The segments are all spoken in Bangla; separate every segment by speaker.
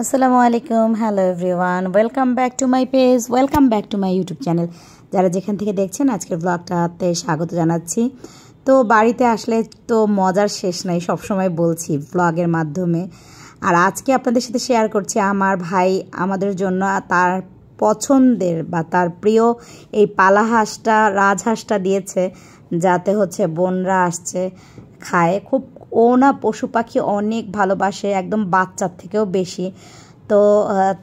Speaker 1: আসসালামু আলাইকুম, hello everyone, welcome back to my page, welcome back to my YouTube channel. যারা যেখান থেকে দেখছেন আজকের ব্লগটাতে স্বাগত জানাচ্ছি। তো বাড়িতে আসলে তো মজার শেষ নাই, সবসময় বলছি ব্লগের মাধ্যমে। আর আজকে আপনাদের সাথে শেয়ার করছি আমার ভাই আমাদের জন্য তার পছন্দের বা তার প্রিয় এই পালা হাঁসটা, রাজহাঁসটা দিয়েছে, যাতে বোনরা আসছে খায়। খুব ও না পশু পাখি অনেক ভালোবাসে, একদম বাচ্চার থেকেও বেশি। তো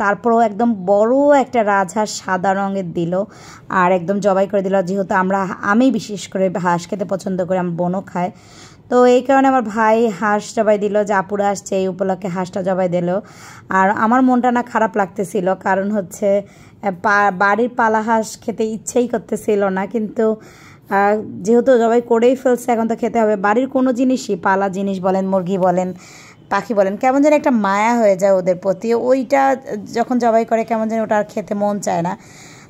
Speaker 1: তারপরও একদম বড় একটা রাজহাঁস সাদা রঙের দিল আর একদম জবাই করে দিল। যেহেতু আমি বিশেষ করে হাঁস খেতে পছন্দ করি, আমার বোনও খায়, তো এই কারণে আমার ভাই হাঁস জবাই দিল। যে আপুরা আসছে এই উপলক্ষে হাঁসটা জবাই দিল। আর আমার মনটা না খারাপ লাগতেছিল, কারণ বাড়ির পালা হাঁস খেতে ইচ্ছেই করতেছিল না, কিন্তু যেহেতু জবাই করেই ফেলছে এখন তো খেতে হবে। বাড়ির কোনো জিনিসই, পালা জিনিস বলেন, মুরগি বলেন, পাখি বলেন, কেমন যেন একটা মায়া হয়ে যায় ওদের প্রতি। ওইটা যখন জবাই করে কেমন যেন ওটা আর খেতে মন চায় না।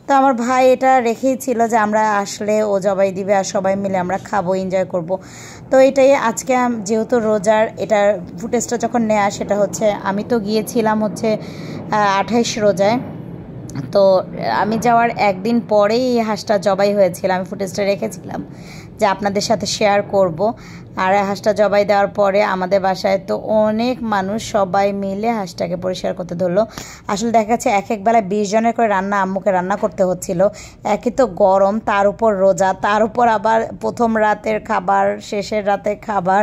Speaker 1: তো আমার ভাই এটা রেখেই ছিল যে আমরা আসলে ও জবাই দিবে আর সবাই মিলে আমরা খাবো, এনজয় করব। তো এটাই আজকে যেহেতু রোজার এটার ফুটেজটা যখন নেওয়া, সেটা আমি তো গিয়েছিলাম 28 রোজায়। তো আমি যাওয়ার একদিন পরেই এই হাঁসটা জবাই হয়েছিল, আমি ফুটেজটা রেখেছিলাম যে আপনাদের সাথে শেয়ার করব। আর হাঁসটা জবাই দেওয়ার পরে আমাদের বাসায় তো অনেক মানুষ সবাই মিলে হাঁসটাকে পরিষ্কার করতে ধরলো। আসলে দেখা যাচ্ছে এক এক বেলায় 20 জনের করে আম্মুকে রান্না করতে হচ্ছিল। একই তো গরম, তার উপর রোজা, তার উপর আবার প্রথম রাতের খাবার, শেষের রাতের খাবার,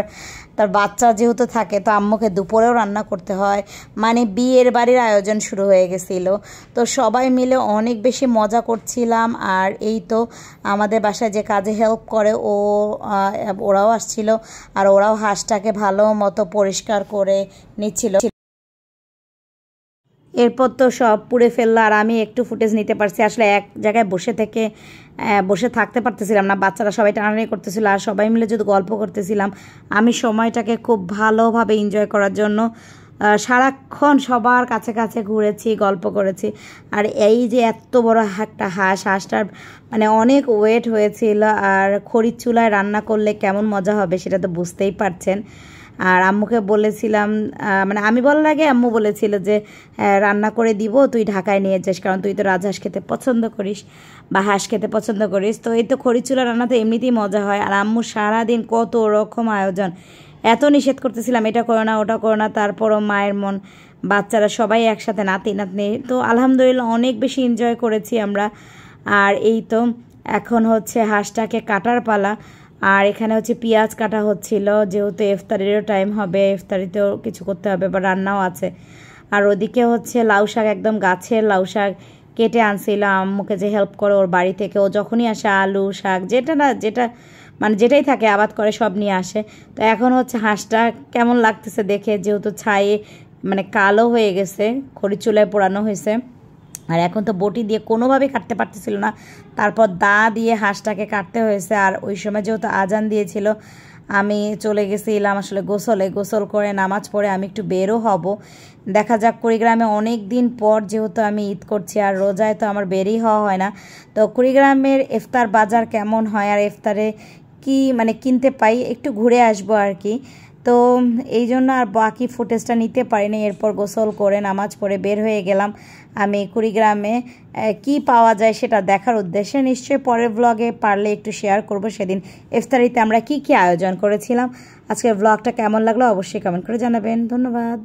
Speaker 1: তার বাচ্চা যেহেতু থাকে তো আম্মুকে দুপুরেও রান্না করতে হয়। মানে বিয়ের বাড়ির আয়োজন শুরু হয়ে গেছিলো। তো সবাই মিলে অনেক বেশি মজা করছিলাম। আর এই তো আমাদের বাসায় যে কাজে হেল্প করে ওরাও আসছিল, আর ওরাও হাঁসটাকে ভালো মতো পরিষ্কার করে নিচ্ছিল। এরপর তো সব পুড়ে ফেললো, আর আমি একটু ফুটেজ নিতে পারছি। আসলে এক জায়গায় বসে থাকতে পারতেছিলাম না, বাচ্চারা সবাই টানাটানি করতেছিল আর সবাই মিলে যদি গল্প করতেছিলাম। আমি সময়টাকে খুব ভালোভাবে এনজয় করার জন্য সারাক্ষণ সবার কাছে কাছে ঘুরেছি, গল্প করেছি। আর এই যে এত বড় একটা হাঁসটার অনেক ওয়েট হয়েছিল, আর খড়ির চুলায় রান্না করলে কেমন মজা হবে সেটা তো বুঝতেই পারছেন। আর আম্মুকে বলেছিলাম, আমি বলার আগে আম্মু বলেছিল যে রান্না করে দিব, তুই ঢাকায় নিয়ে যাস, কারণ তুই তো রাজহাঁস খেতে পছন্দ করিস বা হাঁস খেতে পছন্দ করিস। তো এই তো খড়ি চুলা রান্না তো এমনিতেই মজা হয়। আর আম্মু সারাদিন কত রকম আয়োজন, এত নিষেধ করতেছিলাম এটা করো না ওটা করো না, তারপরও মায়ের মন, বাচ্চারা সবাই একসাথে, নাতি নাতনি, তো আলহামদুলিল্লাহ অনেক বেশি এনজয় করেছি আমরা। আর এই তো এখন হাঁসটাকে কাটার পালা। আর এখানে পেঁয়াজ কাটা হচ্ছিল, যেহেতু ইফতারিরও টাইম হবে, ইফতারিতেও কিছু করতে হবে বা রান্নাও আছে। আর ওদিকে লাউ শাক, একদম গাছের লাউ শাক কেটে আনছিল আম্মুকে যে হেল্প করে ওর বাড়ি থেকে। ও যখনই আসে আলু শাক যেটাই থাকে আবাদ করে সব নিয়ে আসে। তো এখন হাঁসটা কেমন লাগতেছে দেখে, যেহেতু ছায়ে কালো হয়ে গেছে, খড়ি চুলায় পোড়ানো হয়েছে। আর এখন তো বটি দিয়ে কোনোভাবেই কাটতে পারতেছিল না, তারপর দা দিয়ে হাঁসটাকে কাটতে হয়েছে। আর ওই সময় যেহেতু আজান দিয়েছিল, আমি চলে গেছিলাম আসলে গোসল করে নামাজ পড়ে আমি একটু বেরও হব। দেখা যাক, কুড়িগ্রামে অনেক দিন পর যেহেতু আমি ঈদ করছি, আর রোজায় তো আমার বেরই হওয়া হয় না। তো কুড়িগ্রামের ইফতার বাজার কেমন হয় আর ইফতারে কি কিনতে পাই, একটু ঘুরে আসবো আর কি। তো এই জন্য আর বাকি ফুটেজটা নিতে পারিনি। এরপর গোসল করে নামাজ পড়ে বের হয়ে গেলাম আমি কুড়িগ্রামে কি পাওয়া যায় সেটা দেখার উদ্দেশ্যে। নিশ্চয়ই পরের ব্লগে পারলে একটু শেয়ার করব সেদিন ইফতারিতে আমরা কি আয়োজন করেছিলাম। আজকের ব্লগটা কেমন লাগলো অবশ্যই কমেন্ট করে জানাবেন। ধন্যবাদ।